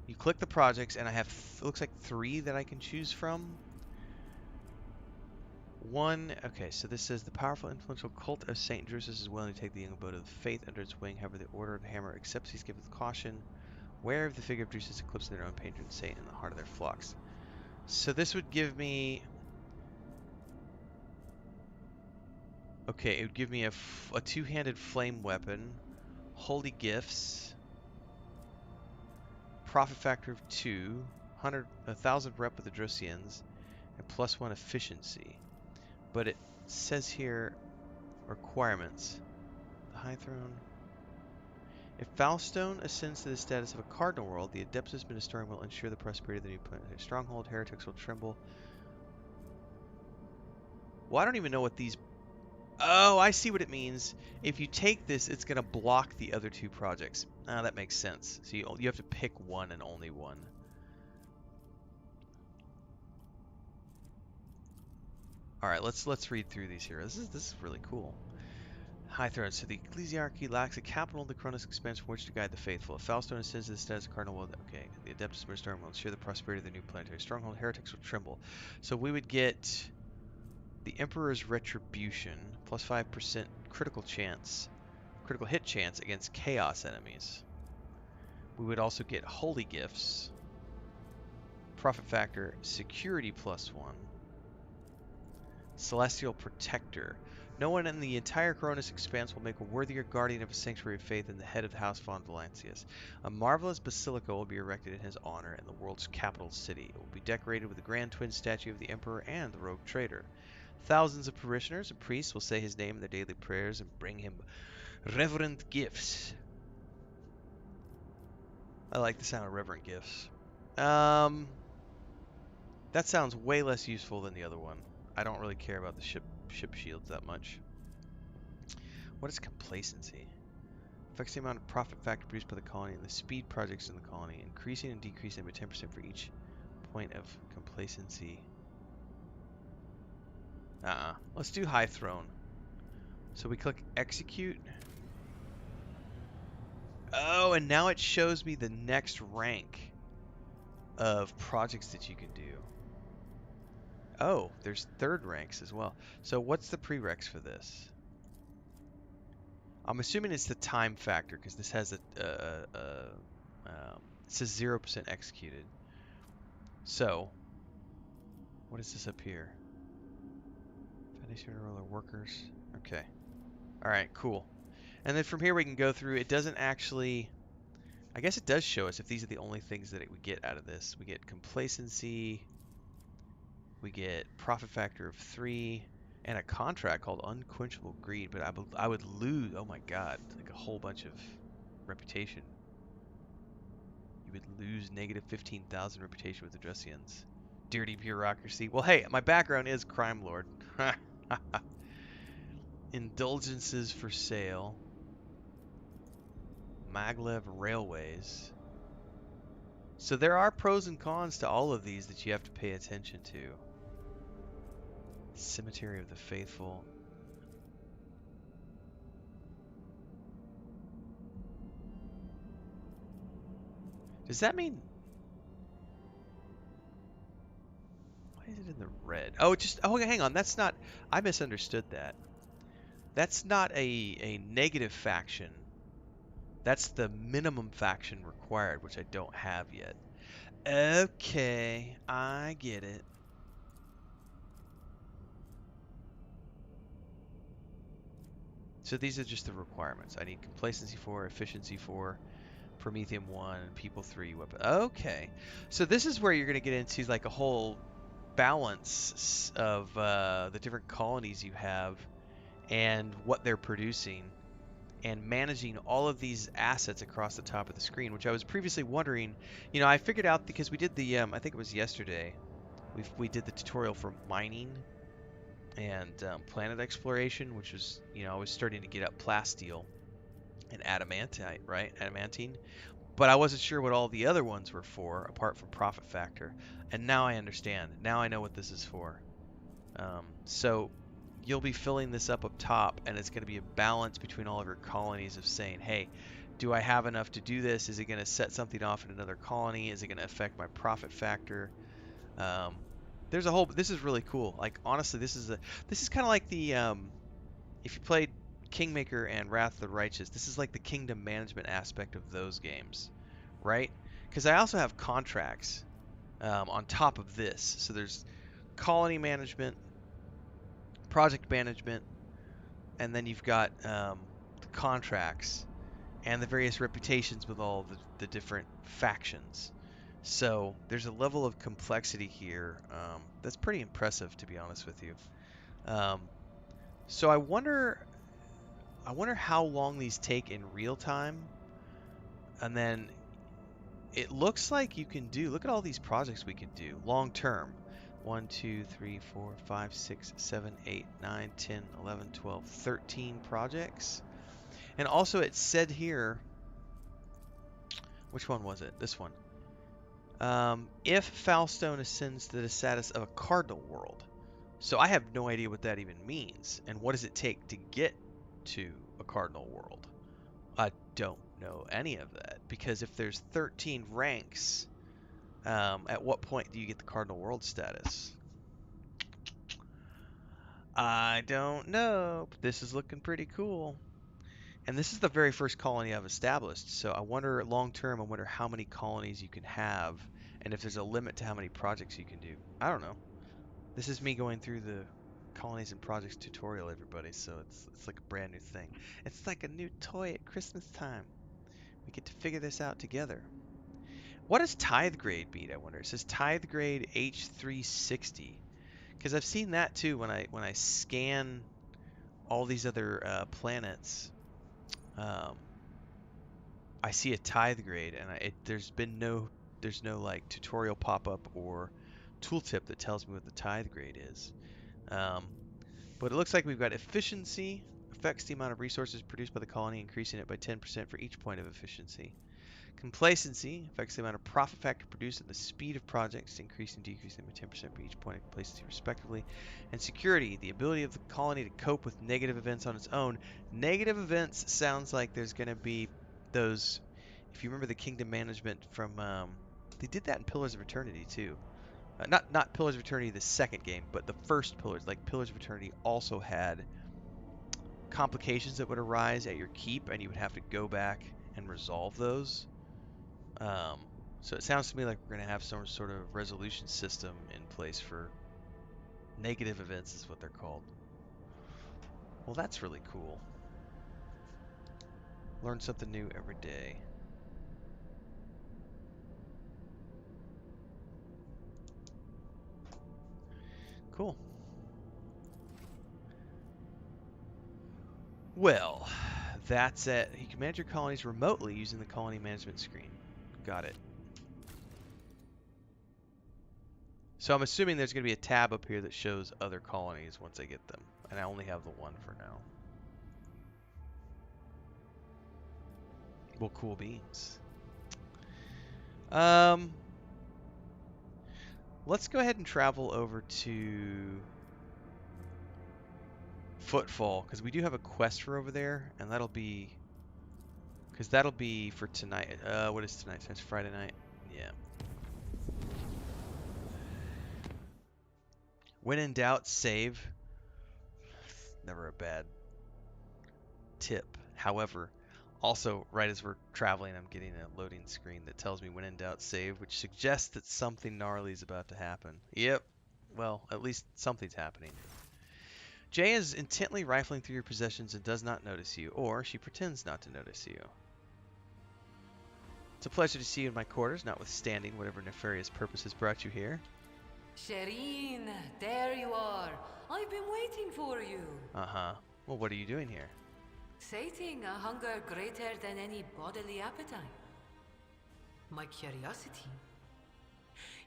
You click the projects, and I have, it looks like 3 that I can choose from. One, okay, so this says the powerful, influential cult of Saint Drusus is willing to take the young abode of the faith under its wing. However, the Order of the Hammer accepts these gifts with caution, where of the figure of Drusus eclipses their own patron saint in the heart of their flocks. So this would give me, okay, it would give me a two-handed flame weapon, holy gifts, profit factor of 2, 1,000 rep with the Drosians, and +1 efficiency. But it says here requirements. The High Throne. If Foulstone ascends to the status of a cardinal world, the Adeptus Ministerium will ensure the prosperity of the new planetary stronghold. Heretics will tremble. Well, I don't even know what these... Oh, I see what it means. If you take this, it's going to block the other 2 projects. Ah, that makes sense. So you have to pick one and only one. All right, let's read through these here. This is really cool. High Throne. So the Ecclesiarchy lacks a capital in the Cronus expanse from which to guide the faithful. If Foulstone ascends to the status of cardinal world, okay, the Adeptus Ministerium will ensure the prosperity of the new planetary stronghold. Heretics will tremble. So we would get the Emperor's Retribution, plus 5% critical hit chance against chaos enemies. We would also get holy gifts, profit factor, security +1, celestial protector. No one in the entire Cronus expanse will make a worthier guardian of a sanctuary of faith than the head of the House von Valancius. A marvelous basilica will be erected in his honor in the world's capital city. It will be decorated with a grand twin statue of the Emperor and the rogue trader. Thousands of parishioners and priests will say his name in their daily prayers and bring him reverent gifts. I like the sound of reverent gifts. That sounds way less useful than the other one. I don't really care about the ship shields that much. What is complacency? Affects the amount of profit factor produced by the colony and the speed projects in the colony, increasing and decreasing by 10% for each point of complacency. Let's do high throne. So we click execute. Oh, and now it shows me the next rank of projects that you can do. Oh, there's third ranks as well. So what's the prereqs for this? I'm assuming it's the time factor because this has it says 0% executed. So, what is this up here? Foundation roller workers. Okay. All right, cool. And then from here we can go through. It doesn't actually. I guess it does show us if these are the only things that we get out of this. We get complacency. We get profit factor of 3 and a contract called unquenchable greed. But I would lose. Oh my God, like a whole bunch of reputation. You would lose negative 15,000 reputation with the Drusians. Dirty bureaucracy. Well, hey, my background is crime lord. Indulgences for sale. Maglev Railways. So there are pros and cons to all of these that you have to pay attention to. Cemetery of the Faithful. Does that mean... Why is it in the red? Oh, hang on. That's not... I misunderstood that. That's not a negative faction. That's the minimum faction required, which I don't have yet. Okay, I get it. So these are just the requirements. I need complacency 4, efficiency 4, Promethium 1, people 3, weapon. Okay. So this is where you're going to get into like a whole balance of the different colonies you have and what they're producing and managing all of these assets across the top of the screen, which I was previously wondering. You know, I figured out because we did the, I think it was yesterday, we did the tutorial for mining and planet exploration, which was, you know, I was starting to get up plasteel and adamantite, right? Adamantine. But I wasn't sure what all the other ones were for, apart from profit factor. And now I understand. Now I know what this is for. So you'll be filling this up top, and it's going to be a balance between all of your colonies of saying, hey, do I have enough to do this? Is it going to set something off in another colony? Is it going to affect my profit factor? There's a whole. This is really cool. Like honestly, this is kind of like the if you played Kingmaker and Wrath of the Righteous, this is like the kingdom management aspect of those games, right? Because I also have contracts on top of this. So there's colony management, project management, and then you've got the contracts and the various reputations with all the different factions. So there's a level of complexity here that's pretty impressive, to be honest with you. So I wonder how long these take in real time. And then it looks like you can do, look at all these projects we can do long term. 1, 2, 3, 4, 5, 6, 7, 8, 9, 10, 11, 12, 13 projects. And also it said here, which one was it? This one. If Foulstone ascends to the status of a cardinal world. So I have no idea what that even means. And what does it take to get to a cardinal world? I don't know any of that. Because if there's 13 ranks, at what point do you get the cardinal world status? I don't know. But this is looking pretty cool. And this is the very first colony I've established. So I wonder, long term, I wonder how many colonies you can have. And if there's a limit to how many projects you can do. I don't know. This is me going through colonies and projects tutorial, everybody. So it's like a brand new thing. It's like a new toy at Christmas time. We get to figure this out together. What does tithe grade beat? I wonder. It says tithe grade H360. Because I've seen that too when I scan all these other planets. I see a tithe grade, and there's no like tutorial pop up or tooltip that tells me what the tithe grade is. But it looks like we've got efficiency affects the amount of resources produced by the colony, increasing it by 10% for each point of efficiency. Complacency affects the amount of profit factor produced and the speed of projects, increasing and decreasing by 10% for each point of complacency, respectively. And security, the ability of the colony to cope with negative events on its own. Negative events sounds like there's going to be those. If you remember the kingdom management from, they did that in Pillars of Eternity too. Not Pillars of Eternity, the second game, but the first Pillars. Like Pillars of Eternity also had complications that would arise at your keep, and you would have to go back and resolve those. So it sounds to me like we're going to have some sort of resolution system in place for negative events, is what they're called. Well, that's really cool. Learn something new every day. Cool. Well, that's it. You can manage your colonies remotely using the colony management screen. Got it. So I'm assuming there's going to be a tab up here that shows other colonies once I get them. And I only have the one for now. Well, cool beans. Let's go ahead and travel over to Footfall, because we do have a quest for over there, and that'll be... Because that'll be for tonight. What is tonight? Tonight's Friday night? Yeah. When in doubt, save. Never a bad tip. However, also, right as we're traveling, I'm getting a loading screen that tells me when in doubt, save, which suggests that something gnarly is about to happen. Yep. Well, at least something's happening. Jay is intently rifling through your possessions and does not notice you, or she pretends not to notice you. It's a pleasure to see you in my quarters, notwithstanding whatever nefarious purpose has brought you here. Shireen, there you are. I've been waiting for you. Uh-huh. Well, what are you doing here? Sating a hunger greater than any bodily appetite. My curiosity.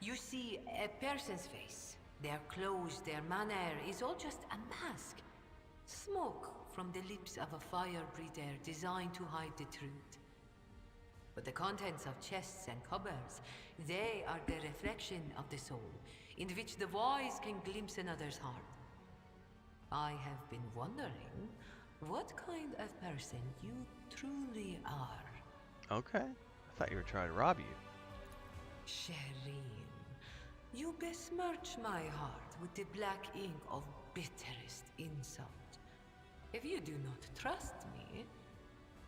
You see, a person's face, their clothes, their manner is all just a mask. Smoke from the lips of a fire breather designed to hide the truth. But the contents of chests and cupboards, they are the reflection of the soul, in which the wise can glimpse another's heart. I have been wondering what kind of person you truly are. Okay. I thought you were trying to rob you. Shireen, you besmirch my heart with the black ink of bitterest insult. If you do not trust me,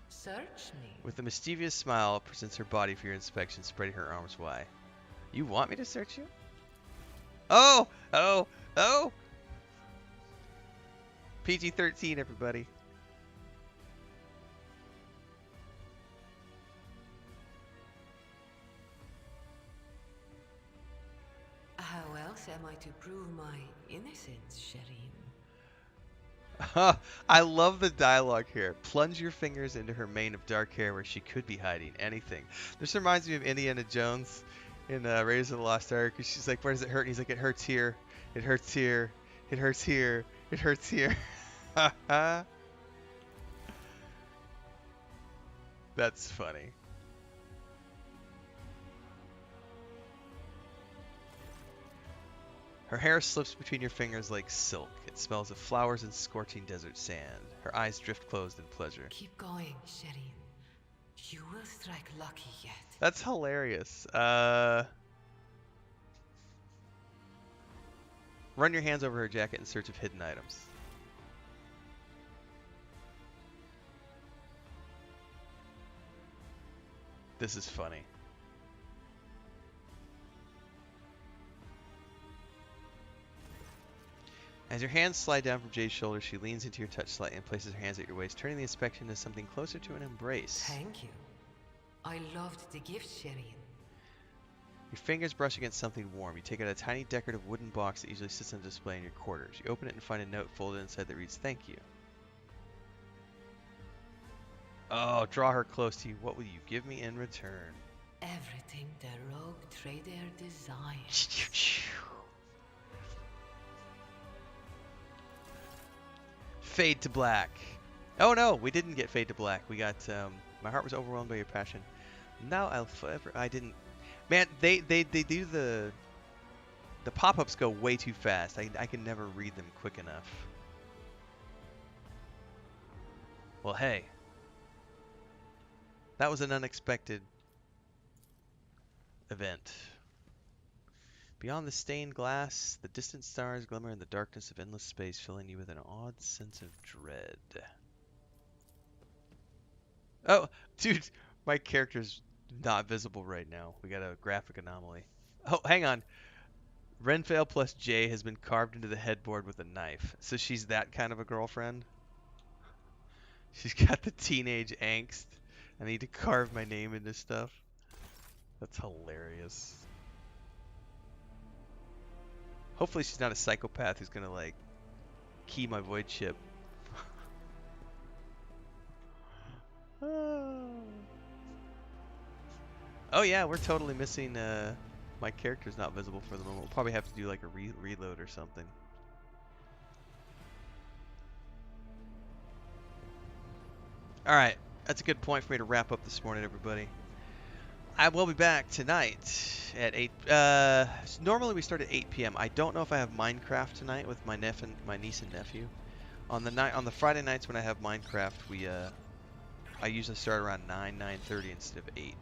search me. With a mischievous smile, presents her body for your inspection, spreading her arms wide. You want me to search you? Oh! Oh! Oh! PG-13, everybody. How else am I to prove my innocence, Shireen? I love the dialogue here. Plunge your fingers into her mane of dark hair where she could be hiding anything. This reminds me of Indiana Jones in Raiders of the Lost Ark. She's like, where does it hurt? And he's like, it hurts here. It hurts here. It hurts here. It hurts here. That's funny. Her hair slips between your fingers like silk. It smells of flowers and scorching desert sand. Her eyes drift closed in pleasure. Keep going, Shireen. You will strike lucky yet. That's hilarious. Run your hands over her jacket in search of hidden items. This is funny. As your hands slide down from Jade's shoulder, she leans into your touch slightly and places her hands at your waist, turning the inspection into something closer to an embrace. Thank you. I loved the gift, Sherian. Your fingers brush against something warm. You take out a tiny decorative wooden box that usually sits on display in your quarters. You open it and find a note folded inside that reads, "Thank you." Oh, draw her close to you. What will you give me in return? Everything the rogue trader desires. Fade to black. Oh no, we didn't get fade to black. We got, my heart was overwhelmed by your passion. Now I'll forever, I didn't. Man, they do the pop-ups go way too fast. I can never read them quick enough. Well, hey. That was an unexpected event. Beyond the stained glass, the distant stars glimmer in the darkness of endless space, filling you with an odd sense of dread. Oh, dude, my character's not visible right now. We got a graphic anomaly. Oh, hang on. Renfail plus J has been carved into the headboard with a knife. So she's that kind of a girlfriend? She's got the teenage angst. I need to carve my name into stuff. That's hilarious. Hopefully she's not a psychopath who's gonna, like, key my void chip. Oh yeah, we're totally missing, my character's not visible for the moment. We'll probably have to do like a reload or something. Alright, that's a good point for me to wrap up this morning, everybody. I will be back tonight at 8. Normally we start at 8 p.m. I don't know if I have Minecraft tonight with my niece and nephew. On the Friday nights when I have Minecraft, I usually start around 9:30 instead of 8.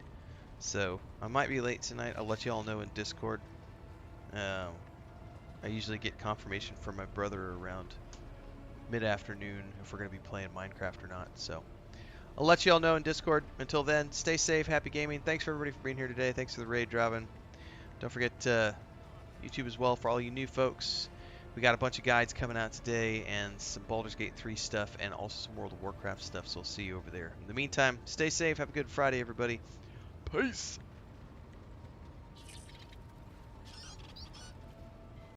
So I might be late tonight. I'll let you all know in Discord. I usually get confirmation from my brother around mid-afternoon if we're going to be playing Minecraft or not. So I'll let you all know in Discord. Until then, stay safe, happy gaming. Thanks for everybody for being here today. Thanks for the raid, Robin. Don't forget YouTube as well for all you new folks. We got a bunch of guides coming out today and some Baldur's Gate 3 stuff and also some World of Warcraft stuff, so I'll see you over there. In the meantime, stay safe. Have a good Friday, everybody. Peace.